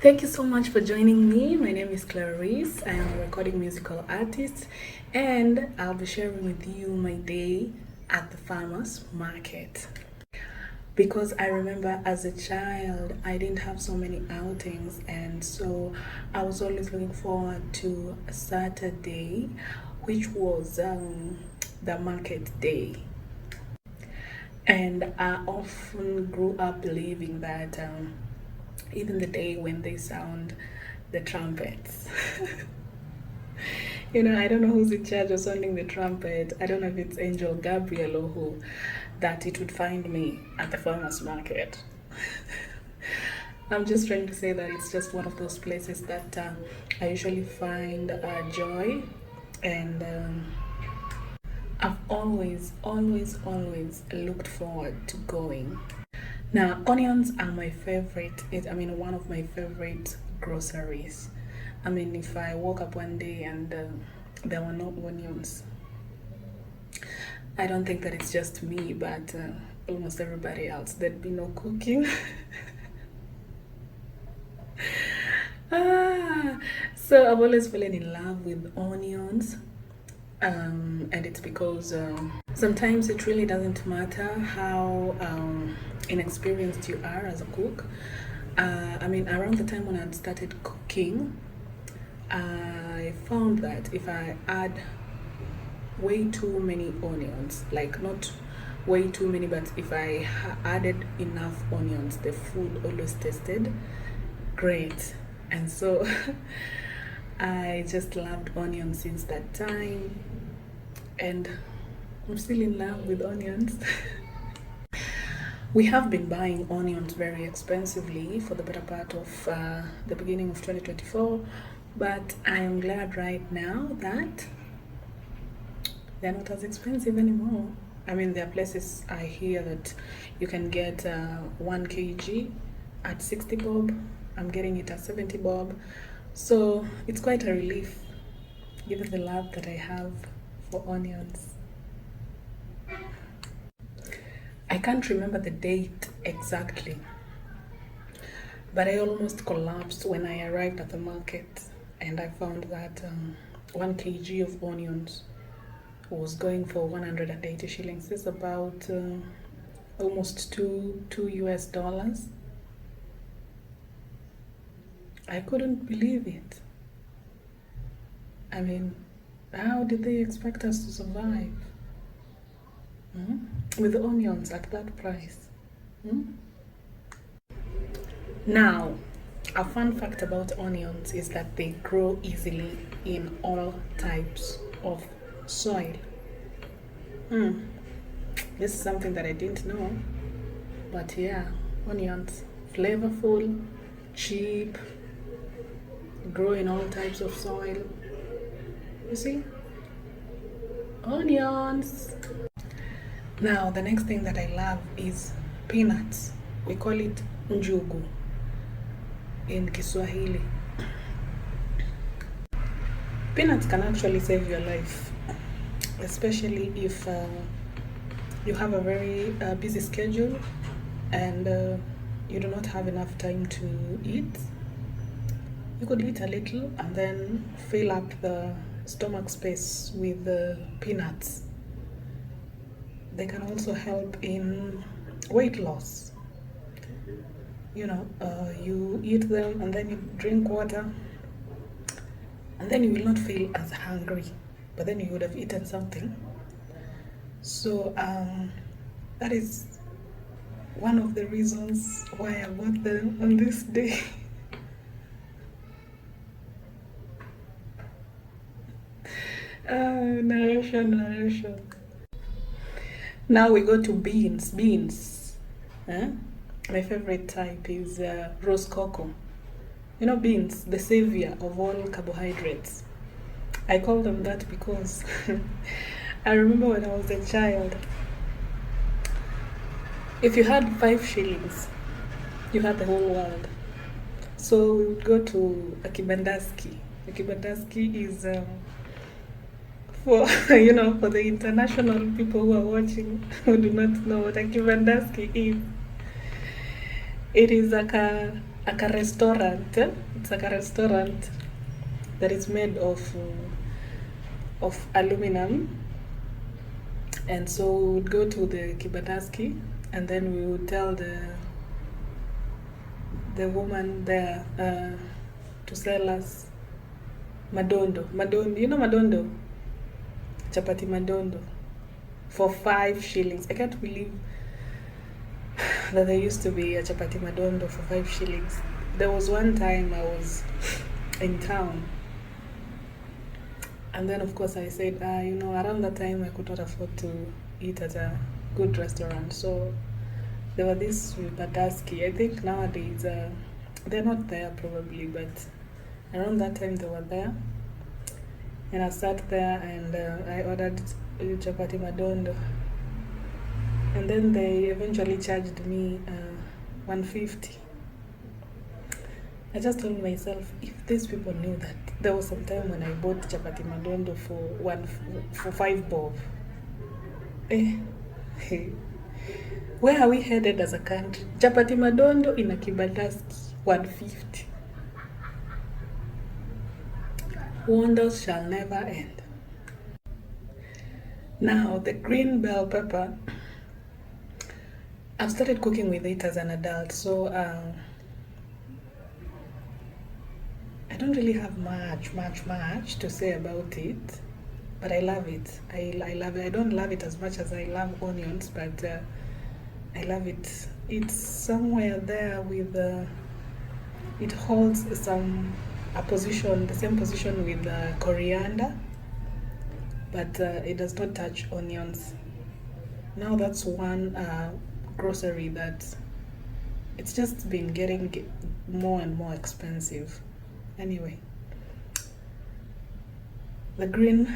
Thank you so much for joining me. My name is Qlaryce. I am a recording musical artist, and I'll be sharing with you my day at the farmers market. Because I remember as a child, I didn't have so many outings, and so I was always looking forward to a Saturday, which was the market day. And I often grew up believing that even the day when they sound the trumpets. I don't know who's in charge of sounding the trumpet. I don't know if it's Angel Gabriel or who, that it would find me at the farmers market. I'm just trying to say that it's just one of those places that I usually find joy, and I've always looked forward to going. Now, onions are my favorite. One of my favorite groceries. If I woke up one day and there were no onions, I don't think that it's just me, but almost everybody else. There'd be no cooking. So I've always fallen in love with onions. And it's because sometimes it really doesn't matter how inexperienced you are as a cook. Around the time when I had started cooking, I found that if I add way too many onions, like not way too many, but if I added enough onions, the food always tasted great. And so I just loved onions since that time, and I'm still in love with onions. We have been buying onions very expensively for the better part of the beginning of 2024, but I am glad right now that they're not as expensive anymore. There are places I hear that you can get 1 kg at 60 bob. I'm getting it at 70 bob. So it's quite a relief, given the love that I have for onions. I can't remember the date exactly, but I almost collapsed when I arrived at the market and I found that 1 kg of onions was going for 180 shillings. It's about almost two US dollars. I couldn't believe it. How did they expect us to survive with onions at that price? Now, a fun fact about onions is that they grow easily in all types of soil. This is something that I didn't know, but yeah, onions, flavorful, cheap, grow in all types of soil. You see? Onions. Now, the next thing that I love is peanuts. We call it njugu in Kiswahili. Peanuts can actually save your life, especially if you have a very busy schedule and you do not have enough time to eat. You could eat a little and then fill up the stomach space with peanuts. They can also help in weight loss. You eat them and then you drink water, and then you will not feel as hungry, but then you would have eaten something. So that is one of the reasons why I bought them on this day. Narration. Now we go to beans. My favorite type is roast cocoa. Beans, the savior of all carbohydrates. I call them that because I remember when I was a child, if you had 5 shillings, you had the whole world. So we would go to a kibandaski. A kibandaski is for for the international people who are watching who do not know what a kibandaski is. It is like a like a restaurant. It's like a restaurant that is made of aluminum. And so we would go to the kibataski, and then we would tell the woman there to sell us madondo. You know madondo? Chapati madondo. For 5 shillings. I can't believe that there used to be a chapati madondo for 5 shillings. There was one time I was in town, and then of course I said, around that time I could not afford to eat at a good restaurant. So there were these Badaski. I think nowadays they're not there probably, but around that time they were there. And I sat there and I ordered chapati madondo. And then they eventually charged me 150. I just told myself, if these people knew that there was some time when I bought chapati madondo for 5 bob. Where are we headed as a country? Chapati madondo in a kibataski, 150. Wonders shall never end. Now, the green bell pepper, I've started cooking with it as an adult, so I don't really have much to say about it, but I love it. I love it. I don't love it as much as I love onions, but I love it. It's somewhere there with it holds the same position with coriander, but it does not touch onions. Now that's one grocery that it's just been getting more and more expensive. Anyway, the green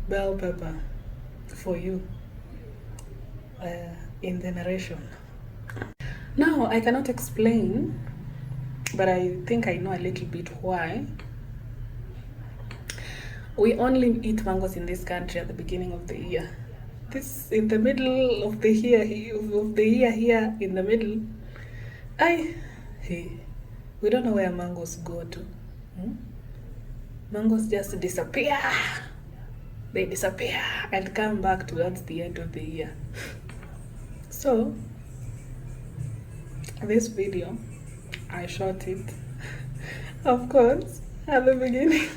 bell pepper for you in the narration. Now, I cannot explain, but I think I know a little bit why. We only eat mangoes in this country at the beginning of the year. This in the middle of the year here in the middle. We don't know where mangoes go to. Mangoes just disappear. They disappear and come back towards the end of the year. So this video, I shot it, of course, at the beginning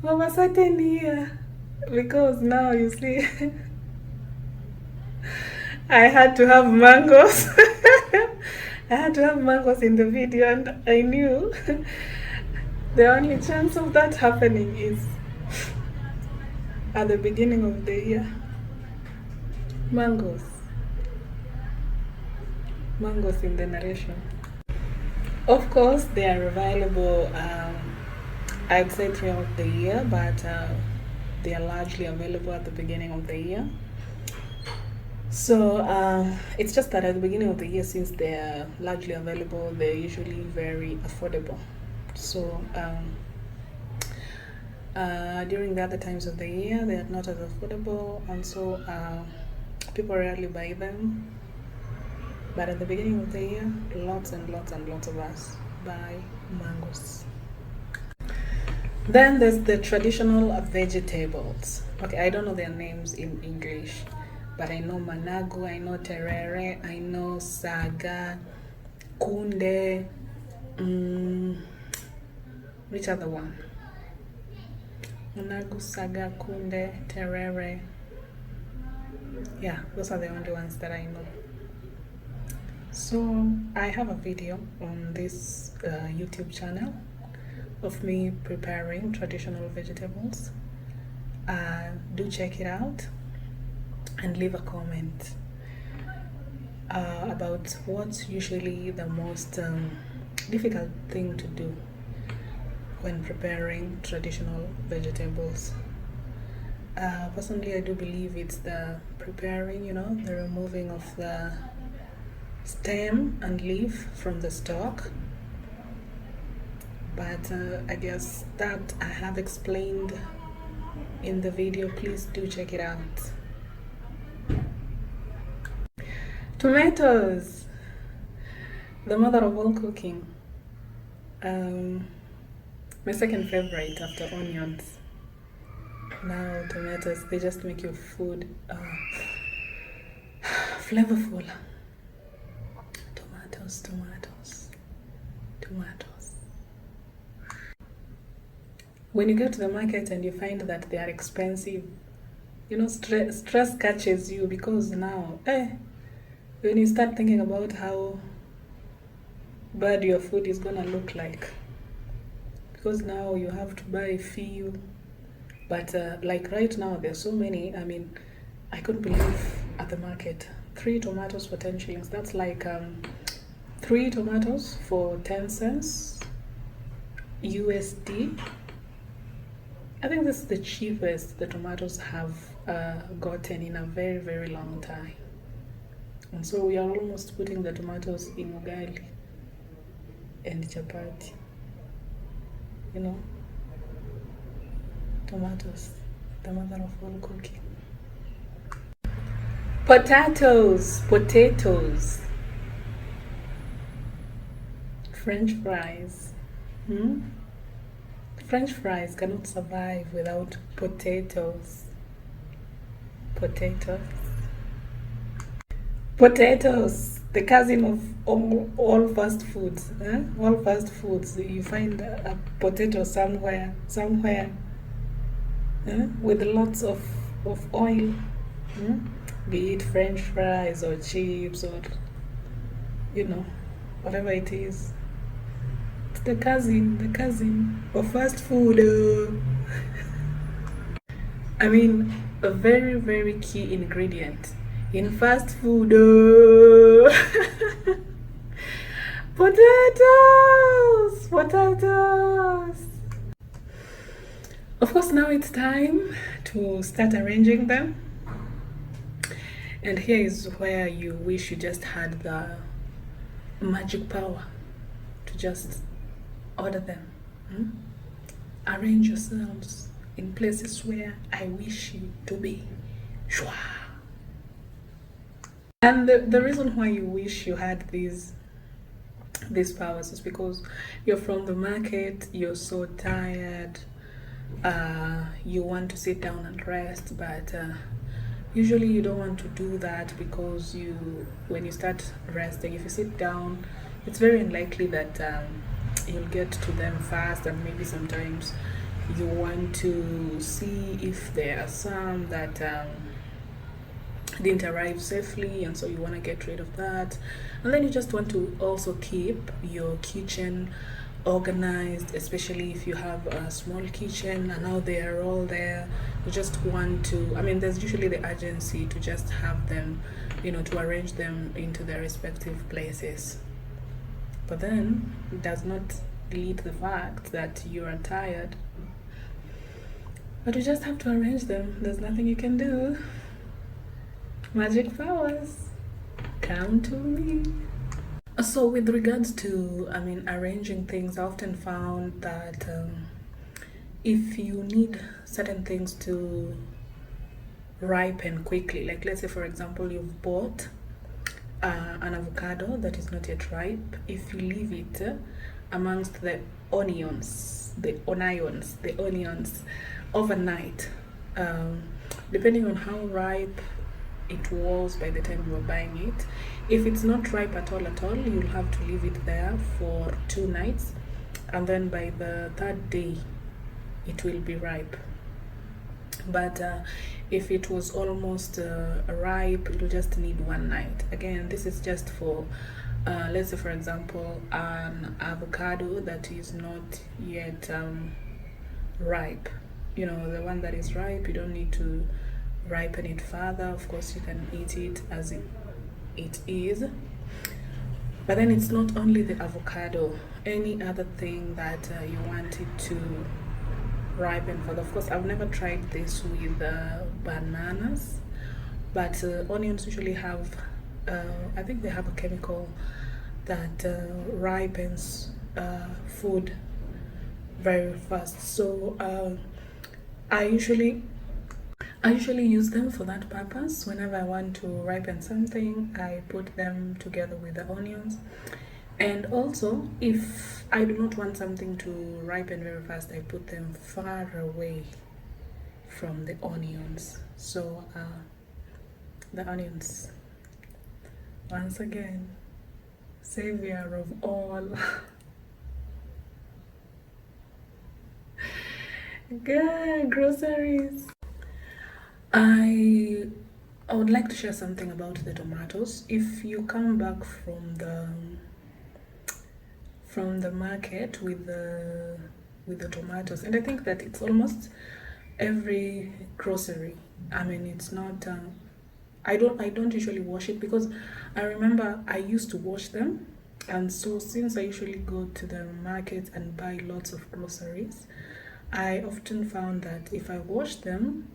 of a certain year, because now you see I had to have mangoes. I had to have mangoes in the video, and I knew the only chance of that happening is at the beginning of the year. Mangoes in the narration. Of course, they are available, I'd say throughout the year, but they are largely available at the beginning of the year. So it's just that at the beginning of the year, since they're largely available, they're usually very affordable. So during the other times of the year, they are not as affordable, and so people rarely buy them. But at the beginning of the year, lots and lots of us buy mangoes. Then there's the traditional vegetables. Okay, I don't know their names in English, but I know managu, I know terere, I know saga, kunde, which other one? Managu, saga, kunde, terere. Yeah, those are the only ones that I know. So I have a video on this YouTube channel of me preparing traditional vegetables. Do check it out and leave a comment about what's usually the most difficult thing to do when preparing traditional vegetables. Personally, I do believe it's the preparing, the removing of the stem and leaf from the stalk. But I guess that I have explained in the video. Please do check it out. Tomatoes. The mother of all cooking. My second favorite after onions. Now tomatoes, they just make your food flavorful. Tomatoes, tomatoes, tomatoes. When you go to the market and you find that they are expensive, you know, stress catches you, because now, when you start thinking about how bad your food is gonna look like, because now you have to buy few, but like right now there's so many. I mean, I couldn't believe at the market 3 tomatoes for 10 shillings. That's like 3 tomatoes for 10 cents USD. I think this is the cheapest the tomatoes have gotten in a very, very long time. And so we are almost putting the tomatoes in ugali and chapati. You know, tomatoes, the mother of all cooking. Potatoes, potatoes. French fries. French fries cannot survive without potatoes. Potatoes. Potatoes, the cousin of all fast foods. All fast foods, you find a potato somewhere, with lots of oil. Be it French fries or chips or, you know, whatever it is. It's the cousin of fast food. I mean, a very, very key ingredient in fast food. Potatoes! Potatoes! Of course, now it's time to start arranging them. And here is where you wish you just had the magic power to just order them. Arrange yourselves in places where I wish you to be. Shwa. And the reason why you wish you had these powers is because you're from the market, you're so tired, you want to sit down and rest, but usually you don't want to do that, because when you start resting, if you sit down, it's very unlikely that you'll get to them fast, and maybe sometimes you want to see if there are some that didn't arrive safely, and so you want to get rid of that. And then you just want to also keep your kitchen organized, especially if you have a small kitchen and now they are all there. You just want to, I mean, there's usually the urgency to just have them, to arrange them into their respective places. But then it does not delete the fact that you are tired, but you just have to arrange them. There's nothing you can do. Magic powers, come to me. So with regards to, arranging things, I often found that if you need certain things to ripen quickly, like let's say for example you've bought an avocado that is not yet ripe, if you leave it amongst the onions overnight, depending on how ripe it was by the time you were buying it, if it's not ripe at all, you'll have to leave it there for 2 nights, and then by the 3rd day it will be ripe. But if it was almost ripe, it'll just need 1 night. Again, this is just for let's say for example an avocado that is not yet ripe. The one that is ripe, you don't need to ripen it further. Of course, you can eat it as it is. But then it's not only the avocado, any other thing that you want it to ripen further. Of course, I've never tried this with bananas, but onions usually have I think they have a chemical that ripens food very fast. So I usually use them for that purpose. Whenever I want to ripen something, I put them together with the onions, And also, if I do not want something to ripen very fast, I put them far away from the onions. So the onions, once again, savior of all. Good groceries. I would like to share something about the tomatoes. If you come back from the market with the tomatoes, and I think that it's almost every grocery. I mean, it's not. I don't usually wash it because I remember I used to wash them, and so since I usually go to the market and buy lots of groceries, I often found that if I wash them,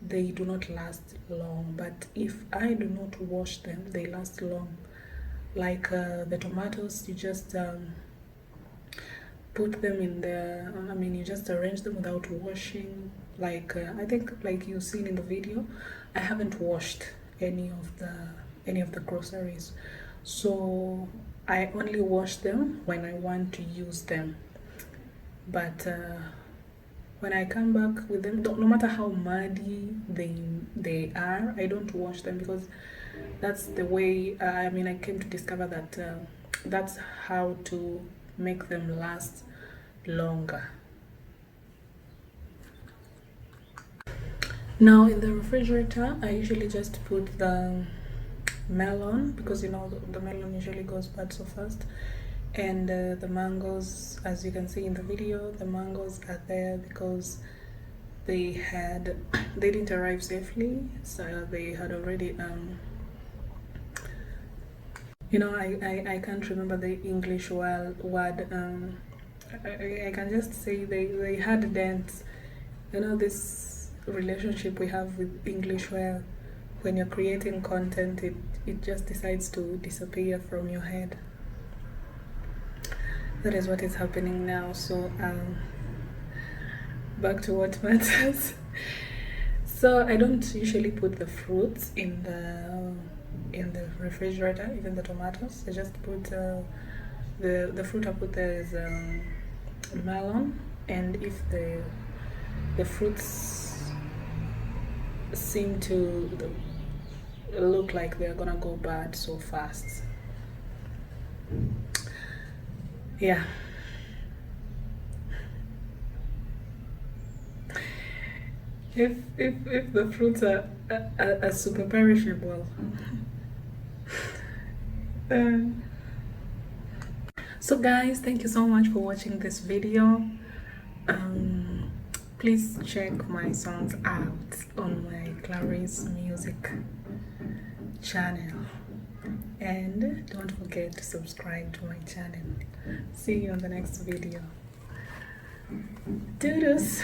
they do not last long. But if I do not wash them, they last long. Like the tomatoes, you just put them in the, I mean, you just arrange them without washing. Like I think, like you've seen in the video, I haven't washed any of the groceries, so I only wash them when I want to use them. But when I come back with them, no matter how muddy they are, I don't wash them because that's the way. I mean, I came to discover that that's how to make them last longer. Now in the refrigerator, I usually just put the melon because you know the melon usually goes bad so fast, and the mangoes, as you can see in the video, the mangoes are there because they didn't arrive safely, so they had already I can't remember the English word. I can just say they had dents. You know, this relationship we have with English where when you're creating content, it just decides to disappear from your head. That is what is happening now. So back to what matters. So I don't usually put the fruits in the refrigerator, even the tomatoes. I just put the fruit I put there is melon, and if the fruits seem to look like they're gonna go bad so fast, yeah. If the fruits are super perishable. So guys, thank you so much for watching this video. Please check my songs out on my Qlaryce music channel, and don't forget to subscribe to my channel. See you on the next video. Doodles.